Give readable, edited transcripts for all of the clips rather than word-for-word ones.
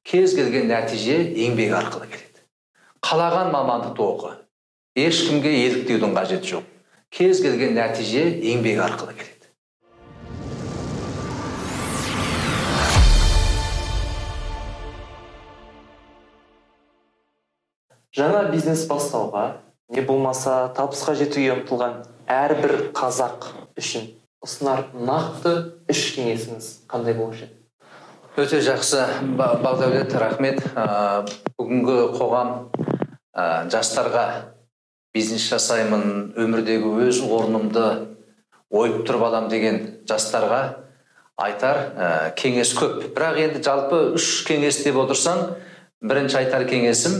Кез келген нәтиже еңбек арқылы келеді. Қалаған мамандықты оқы. Ешкімге еліктеудің қажеті жоқ. Кез келген нәтиже еңбек арқылы келеді. Жаңа бизнес бастауға, не болмаса табысқа жетуге ұмтылған әрбір қазақ үшін ұсынар нақты үш кеңесіңіз қандай болушы еді? Өте жақсы, Бағдәулет, рахмет. Бүгінгі қоғам жастарға бизнес жасаймын, өмірдегі өз орнымды ойып тұрып алам деген жастарға айтар кеңес көп. Бірақ енді жалпы үш кеңес деп отырсаң, бірінші айтар кеңесім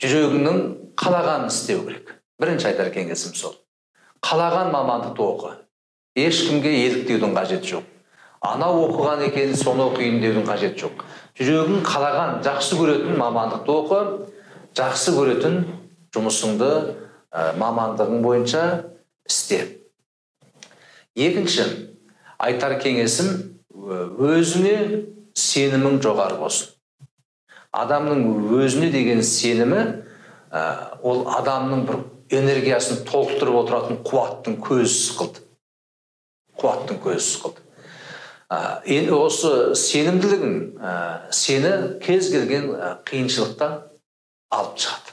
жүрегіңнің қалағанын істеу керек. Бірінші айтар кеңесім сол. Қалаған мамандықты оқы. Ешкімге еліктеудің қажеті жоқ. Анау оқыған екен, соны оқиын деудің қажеті жоқ. Жүрегің қалаған, жақсы көретін мамандықты оқы, жақсы көретін жұмысыңды мамандығың бойынша істе. Екінші айтар кеңесім өзіне сенімің жоғары болсын. Адамның өзіне деген сенімі ол адамның бір энергиясын толықтырып отыратын қуаттың көзі сықылды. Қуаттың көзі сықылды. Енді осы сенімділігің сені кез келген қиыншылықтан алып шығады.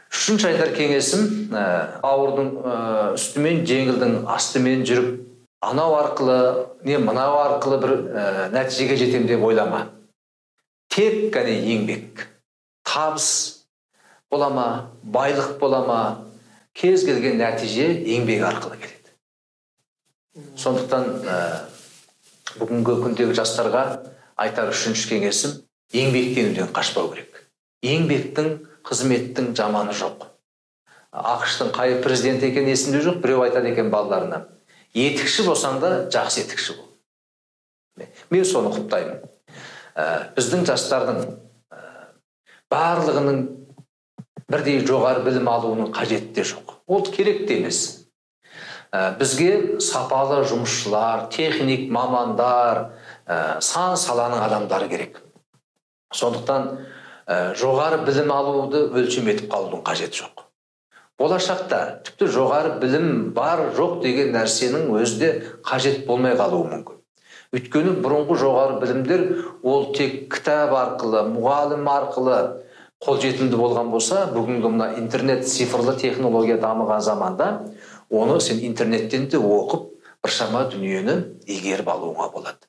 Үшінші айтар кеңесім ауырдың үстімен, жеңілдің астымен жүріп, анау арқылы, не мынау арқылы бір нәтижеге жетем деп ойлама. Тек қана еңбек, табыс бола ма, байлық бола ма, кез келген нәтиже еңбек арқылы келеді. Сондықтан бүгінгі күндегі жастарға айтар үшінші кеңесім еңбектенуден қашпау керек. Еңбектің, қызметтің жаманы жоқ. ақш-тың қай президент екен есімде жоқ, біреу айтады екен балаларына: етікші болсаң да жақсы етікші бол. Мен соны құптаймын. Біздің жастардың барлығының бірдей жоғары білім алуының қажеті де жоқ. Ол керек те емес. Бізге сапалы жұмысшылар, техник мамандар, сан саланың адамдары керек. Сондықтан жоғары білім алуды өлшем етіп қалудың қажеті жоқ. Болашақта тіпті жоғары білім бар жоқ деген нәрсенің өзі де қажет болмай қалуы мүмкін. Өйткені бұрынғы жоғары білімдер ол тек кітап арқылы, мұғалім арқылы қолжетімді болған болса, бүгінгі мына интернет, цифрлы технология дамыған заманда оны сен интернеттен де оқып, біршама дүниені игеріп алуыңа болады.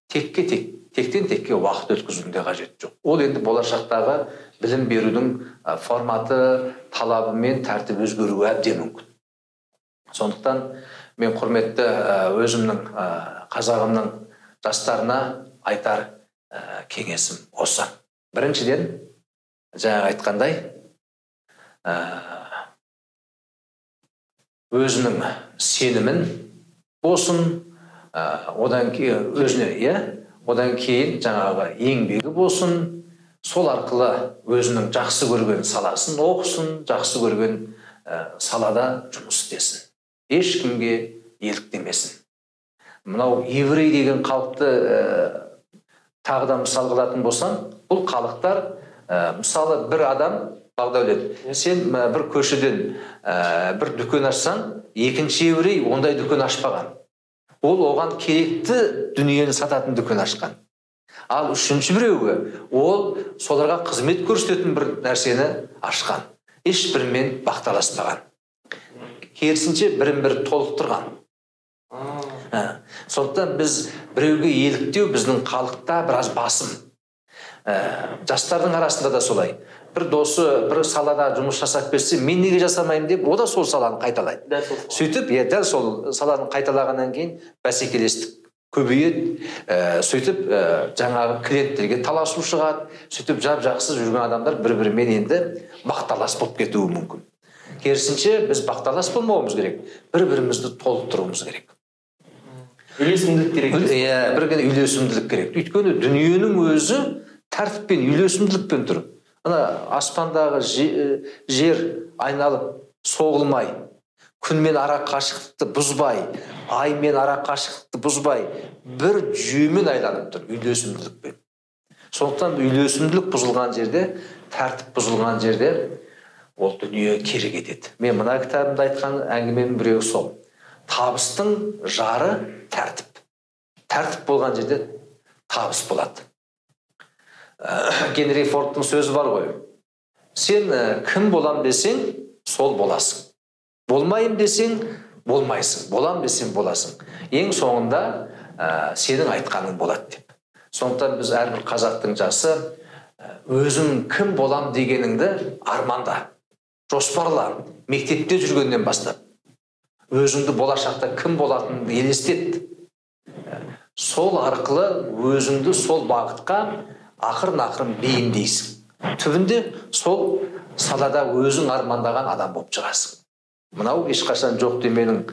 Тектен текке уақыт өткізудің де қажеті жоқ. Ол енді болашақтағы білім берудің форматы, талабы мен тәртібі өзгеруі әбден мүмкін. Сондықтан мен құрметті өзімнің қазағымның жастарына айтар кеңесім осы. Біріншіден, жаңа айтқандай, өзінің сенімін болсын, одан кейін жаңағы еңбегі болсын, сол арқылы өзінің жақсы көрген саласын оқысын, жақсы көрген салада жұмыс істесін. Ешкімге еліктемесін. Мынау еврей деген халықты тағы да мысал қылатын болсам, бұл халықтар, мысалы бір адам, Бағдәулет, сен бір көшеден бір дүкен ашсаң, екінші еврей ондай дүкен ашпаған. Ол оған керекті дүниені сататын дүкен ашқан. Ал үшінші біреуі, ол соларға қызмет көрсететін бір нәрсені ашқан. Ешбірімен бақталаспаған. Керісінше бірін-бірі толықтырған. Сондықтан біз біреуге еліктеу біздің халықта біраз басым. Жастардың арасында да солай. Бір досы бір салада жұмыс жасап берсе, мен неге жасамаймын деп, о да сол саланы қайталайды. Сөйтіп, дәл сол саланы қайталағаннан кейін бәсекелестік көбейеді. Сөйтіп, жаңағы клиенттерге таласу шығады. Сөйтіп, жап-жақсы жүрген адамдар бір-бірімен енді бақталас болып кетуі мүмкін. Керісінше, біз бақталас болмауымыз керек. Бір-бірімізді толықтыруымыз керек. Үйлесімділік керек. Бірген үйлесімділік керек. Өйткені дүниенің өзі тәртіппен, үйлесімділікпен тұр. Аспандағы жер айналып соғылмай, күнмен ара қашықтықты бұзбай, аймен ара қашықтықты бұзбай, бір жүйемен айланып тұр, үйлесімділікпен. Сондықтан үйлесімділік бұзылған жерде, тәртіп бұзылған жерде ол дүние кері кетеді. Мен мына кітабымда айтқан әңгіменің біреуі сол. Табыстың жары тәртіп. Тәртіп болған жерде табыс болады. Генри Фордтың сөзі бар ғой. Сен кім болам десең, сол боласың. Болмайым десең, болмайсың. Болам десең, боласың. Ең соңында сенің айтқаның болады деп. Сондықтан біз әрбір қазақтың жасы өзің кім болам дегеніңді арманда, жоспарла, мектепте жүргеннен бастап. Өзіңді болашақта кім болатыныңды елестет. Сол арқылы өзіңді сол бағытқа ақырын-ақырын бейімдейсің. Түбінде сол салада өзің армандаған адам болып шығасың. Мынау ешқашан жоқ деменің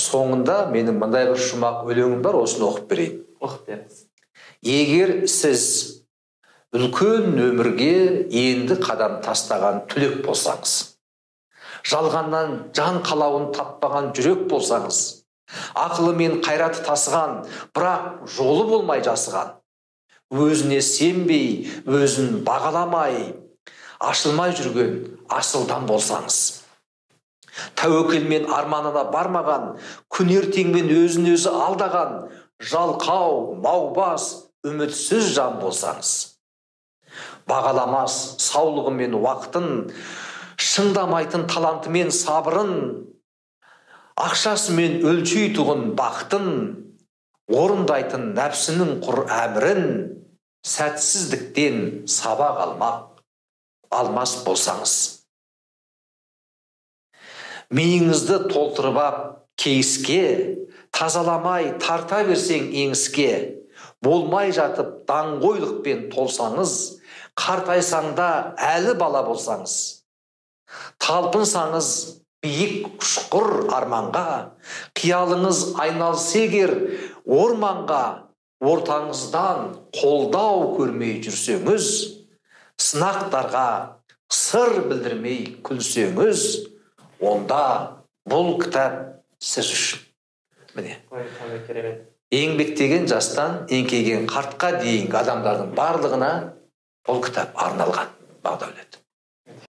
соңында менің мындай бір жұмақ өлеңім бар, осыны оқып берейін. Оқып беріңіз. Егер сіз үлкен өмірге енді қадам тастаған түлек болсаңыз, жалғаннан жан қалауын таппаған жүрек болсаңыз, ақылы мен қайраты тасыған, бірақ жолы болмай жасыған, өзіне сенбей, өзін бағаламай, ашылмай жүрген асылдан болсаңыз, тәуекел мен арманына бармаған, күн ертеңмен өзін өзі алдаған, жалқау, маубас, үмітсіз жан болсаңыз, бағаламас саулығы мен уақытын, шыңдамайтын таланты мен сабырын, ақшасы мен өлшейтұғын бақытын, орындайтын нәпсінің құр әмірін, сәтсіздіктен сабақ алмас болсаңыз. Миыңызды толтырып ап кейіске, тазаламай тарта берсең еңіске, болмай жатып даңғойлықпен толсаңыз, қартайсаңда әлі бала болсаңыз, талпынсаңыз биік ұшқыр арманға, қиялыңыз айналса егер орманға, ортаңыздан қолдау көрмей жүрсеңіз, сынақтарға сыр білдірмей күлсеңіз, онда бұл кітап сіз үшін. Міне. Еңбектеген жастан еңкейген қартқа дейінгі адамдардың барлығына бұл кітап арналған. Бағдәулет.